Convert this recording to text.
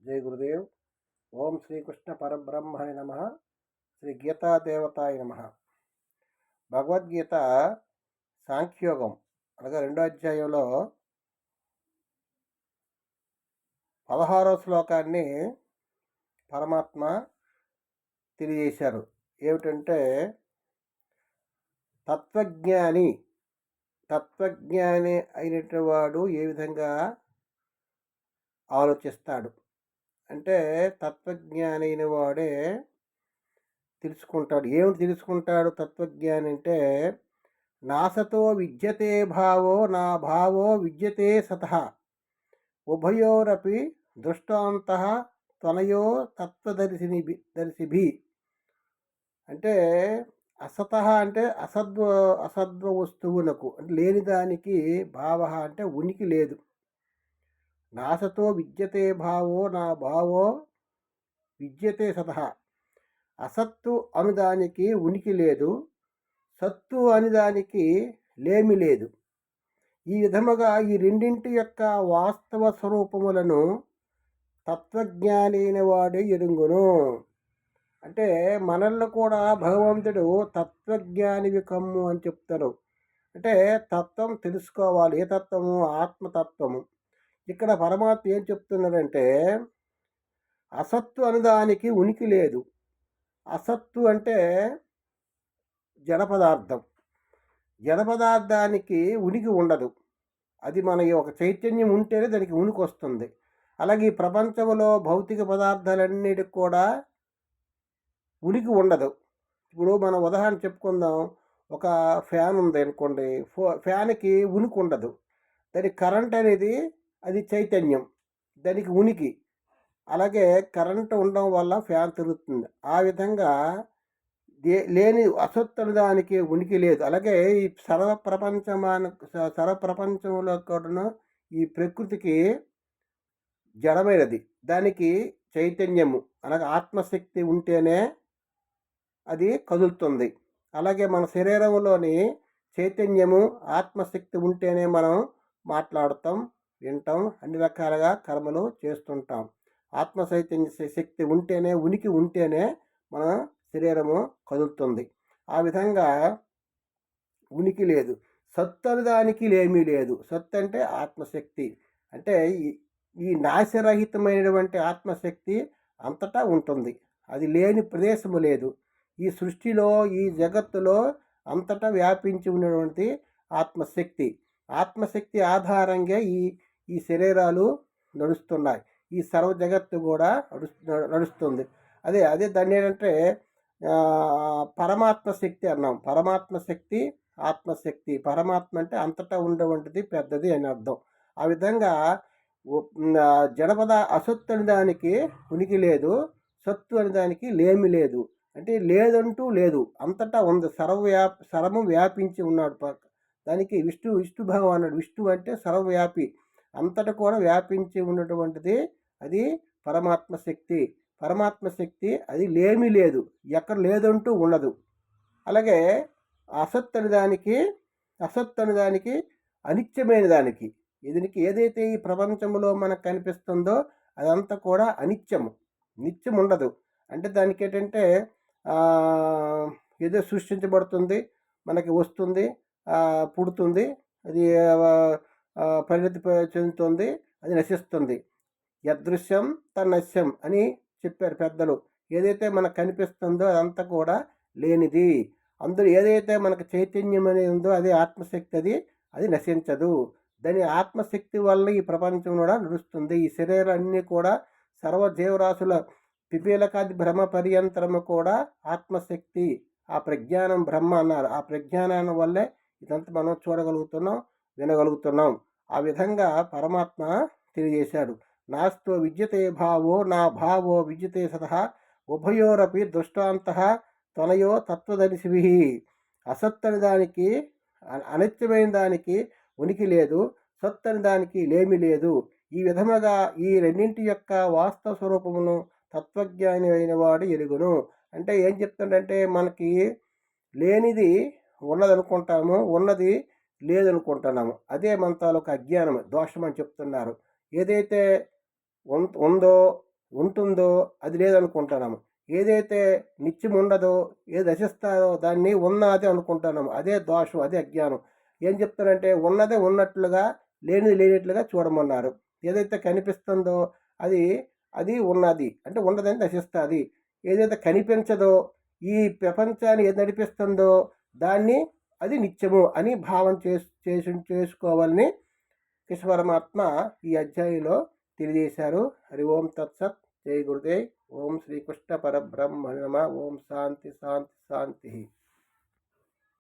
జై గురుదేవ్. ఓం శ్రీకృష్ణ పరబ్రహ్మణే నమ. శ్రీ గీతాదేవతాయ నమ. భగవద్గీత సాంఖ్యయోగం అనగా 2వ అధ్యాయంలో 16వ శ్లోకాన్ని పరమాత్మ తెలియజేశారు. ఏమిటంటే తత్వజ్ఞాని అయినటువంటి వాడు ఏ విధంగా ఆలోచిస్తాడు అంటే, తత్వజ్ఞాని అయిన వాడే తెలుసుకుంటాడు. ఏమిటి తెలుసుకుంటాడు తత్వజ్ఞాని అంటే, నాసతో విద్యతే భావో నా భావో విద్యతే సతః ఉభయోరపి దృష్టాంతః త్వనయో దర్శిభి. అంటే అసతః అంటే అసద్వ వస్తువులకు అంటే లేని దానికి భావ అంటే ఉనికి లేదు. నాసతో విద్యతే భావో నా భావో విద్యతే సతః. అసత్తు అనుదానికి ఉనికి లేదు, సత్తు అనుదానికి లేమి లేదు. ఈ విధముగా ఈ రెండింటి యొక్క వాస్తవ స్వరూపములను తత్వజ్ఞాని అయిన వాడే ఎరుంగును. అంటే మనల్ని కూడా భగవంతుడు తత్వజ్ఞానివి కమ్ము అని చెప్తారు. అంటే తత్వం తెలుసుకోవాలి. ఏ తత్వము? ఆత్మతత్వము. ఇక్కడ పరమాత్మ ఏం చెప్తున్నాడంటే, అసత్తు అనుదానికి ఉనికి లేదు. అసత్తు అంటే జడ పదార్థం. జడ పదార్థానికి ఉనికి ఉండదు. అది మన ఒక చైతన్యం ఉంటేనే దానికి ఉనికి వస్తుంది. అలాగే ఈ ప్రపంచంలో భౌతిక పదార్థాలన్నిటికి కూడా ఉనికి ఉండదు. ఇప్పుడు మనం ఉదాహరణ చెప్పుకుందాం. ఒక ఫ్యాన్ ఉంది అనుకోండి, ఫ్యాన్కి ఉనికి ఉండదు. దానికి కరెంట్ అనేది అది చైతన్యం, దానికి ఉనికి. అలాగే కరెంటు ఉండడం వల్ల ఫ్యాన్ తిరుగుతుంది. ఆ విధంగా లేని అసత్తు దానికి ఉనికి లేదు. అలాగే ఈ సర్వప్రపంచంలో కూడా ఈ ప్రకృతికి జడమైనది, దానికి చైతన్యము అలాగే ఆత్మశక్తి ఉంటేనే అది కదులుతుంది. అలాగే మన శరీరంలోని చైతన్యము ఆత్మశక్తి ఉంటేనే మనం మాట్లాడతాం, వింటాం, అన్ని రకాలుగా కర్మలు చేస్తుంటాం. ఆత్మ చైతన్య శక్తి ఉంటేనే, ఉనికి ఉంటేనే మన శరీరము కదులుతుంది. ఆ విధంగా ఉనికి లేదు. సత్తు దానికి లేమీ లేదు. సత్తు అంటే ఆత్మశక్తి. అంటే ఈ నాశరహితమైనటువంటి ఆత్మశక్తి అంతటా ఉంటుంది. అది లేని ప్రదేశము లేదు. ఈ సృష్టిలో, ఈ జగత్తులో అంతటా వ్యాపించి ఉన్నటువంటి ఆత్మశక్తి. ఆత్మశక్తి ఆధారంగా ఈ శరీరాలు నడుస్తున్నాయి. ఈ సర్వ జగత్తు కూడా నడుస్తుంది. అదే దాన్ని ఏంటంటే పరమాత్మ శక్తి అన్నాం. పరమాత్మ శక్తి, ఆత్మశక్తి. పరమాత్మ అంటే అంతటా ఉండేటువంటిది, పెద్దది అని అర్థం. ఆ విధంగా అసత్తు అని దానికి ఉనికి లేదు, సత్తు అని దానికి లేమి లేదు. అంటే లేదంటూ లేదు, అంతటా ఉంది. సర్వం వ్యాపించి ఉన్నాడు. దానికి విష్ణు భగవానుడు. విష్ణు అంటే సర్వవ్యాపి, అంతటా కూడా వ్యాపించి ఉన్నటువంటిది అది పరమాత్మ శక్తి. పరమాత్మ శక్తి అది లేమి లేదు, ఎక్కడ లేదంటూ ఉండదు. అలాగే అసత్తు అని దానికి అనిత్యమైన దానికి, దీనికి ఏదైతే ఈ ప్రపంచంలో మనకు కనిపిస్తుందో అదంతా కూడా అనిత్యము, నిత్యం ఉండదు. అంటే దానికి ఏంటంటే ఏదో సృష్టించబడుతుంది, మనకి వస్తుంది, పుడుతుంది, అది పరిణతి చెందుతుంది, అది నశిస్తుంది. యదృశ్యం తన్నశ్యం అని చెప్పారు పెద్దలు. ఏదైతే మనకు కనిపిస్తుందో అదంతా కూడా లేనిది. అందులో ఏదైతే మనకు చైతన్యం అనేది ఉందో అదే ఆత్మశక్తి. అది నశించదు. దాని ఆత్మశక్తి వల్ల ఈ ప్రపంచం కూడా నడుస్తుంది. ఈ శరీరాలన్నీ కూడా సర్వజీవరాశుల పిపీలకాది బ్రహ్మ పర్యంతరము కూడా ఆత్మశక్తి, ఆ ప్రజ్ఞానం బ్రహ్మ అన్నారు. ఆ ప్రజ్ఞానం వల్లే ఇదంతా మనం చూడగలుగుతున్నాం, వినగలుగుతున్నాం. ఆ విధంగా పరమాత్మ తెలియజేశాడు. నాస్తో విద్యతే భావో నా భావో విద్యతే సతః ఉభయోరపి దృష్టాంతః త్వనయో తత్వదర్శిభి. అసత్తని దానికి, అనిత్యమైన దానికి ఉనికి లేదు, సత్తని దానికి లేమి లేదు. ఈ విధముగా ఈ రెండింటి యొక్క వాస్తవ స్వరూపమును తత్వజ్ఞాని అయిన వాడు ఎరుగును. అంటే ఏం చెప్తుందంటే, మనకి లేనిది ఉన్నదనుకుంటాము, ఉన్నది లేదనుకుంటున్నాము. అదే మన తాలూకు అజ్ఞానం, దోషం అని చెప్తున్నారు. ఏదైతే ఉందో ఉంటుందో అది లేదనుకుంటున్నాము. ఏదైతే నిత్యం ఉండదో, ఏది నశిస్తాదో దాన్ని ఉన్నది అనుకుంటున్నాము. అదే దోషం, అదే అజ్ఞానం. ఏం చెప్తారంటే ఉన్నదే ఉన్నట్లుగా, లేనిది లేనట్లుగా చూడమన్నారు. ఏదైతే కనిపిస్తుందో అది అది ఉన్నది అంటే ఉన్నదని నశిస్తుంది. ఏదైతే కనిపించదో, ఈ ప్రపంచాన్ని ఏది నడిపిస్తుందో దాన్ని అది నిత్యము అని భావం చేసుకోవాలని కృష్ణ పరమాత్మ ఈ అధ్యాయంలో తెలియజేశారు. హరి ఓం తత్సత్. జై గురుదేవ్. ఓం శ్రీకృష్ణ పరబ్రహ్మ నమః. ఓం శాంతి శాంతి శాంతి.